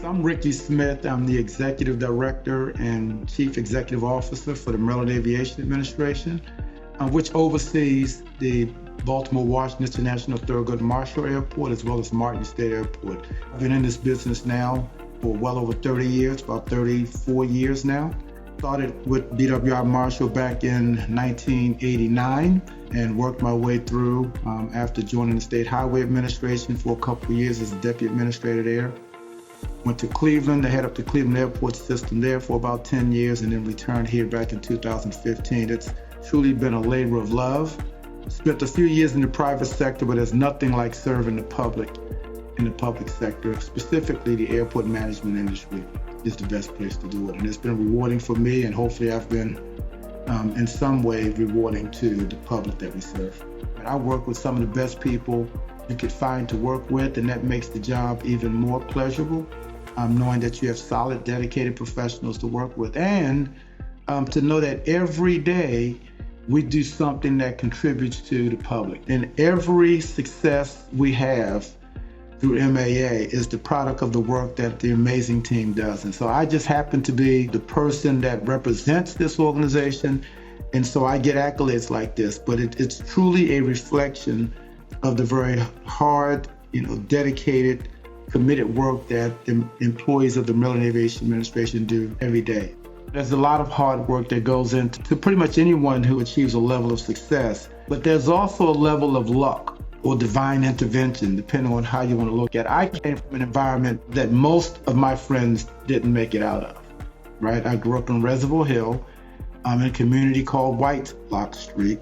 I'm Ricky Smith. I'm the Executive Director and Chief Executive Officer for the Maryland Aviation Administration, which oversees the Baltimore-Washington International Thurgood Marshall Airport as well as Martin State Airport. I've been in this business now for well over 30 years, about 34 years now. Started with BWI Marshall back in 1989 and worked my way through after joining the State Highway Administration for a couple of years as a Deputy Administrator there. Went to Cleveland to head up the Cleveland Airport system there for about 10 years and then returned here back in 2015. It's truly been a labor of love. Spent a few years in the private sector, but there's nothing like serving the public in the public sector, specifically the airport management industry is the best place to do it. And it's been rewarding for me, and hopefully I've been in some way rewarding to the public that we serve. And I work with some of the best people you could find to work with, and that makes the job even more pleasurable, knowing that you have solid, dedicated professionals to work with, and to know that every day we do something that contributes to the public. And every success we have through MAA is the product of the work that the amazing team does. And so I just happen to be the person that represents this organization, and so I get accolades like this, but it's truly a reflection of the very hard, dedicated, committed work that the employees of the Maryland Aviation Administration do every day. There's a lot of hard work that goes into pretty much anyone who achieves a level of success, but there's also a level of luck or divine intervention, depending on how you want to look at it. I came from an environment that most of my friends didn't make it out of, right? I grew up in Reservoir Hill, in a community called White Lock Street,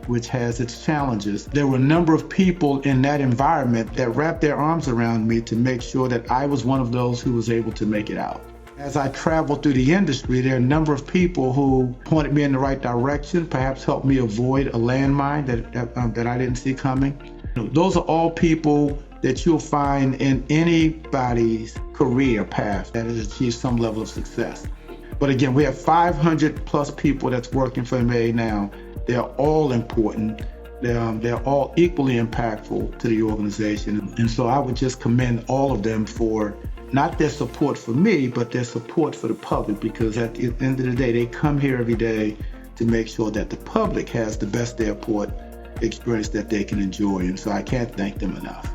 which has its challenges. There were a number of people in that environment that wrapped their arms around me to make sure that I was one of those who was able to make it out. As I traveled through the industry, there are a number of people who pointed me in the right direction, perhaps helped me avoid a landmine that I didn't see coming. Those are all people that you'll find in anybody's career path that has achieved some level of success. But again, we have 500 plus people that's working for MAA now. They're all important. They're all equally impactful to the organization. And so I would just commend all of them for not their support for me, but their support for the public, because at the end of the day, they come here every day to make sure that the public has the best airport experience that they can enjoy. And so I can't thank them enough.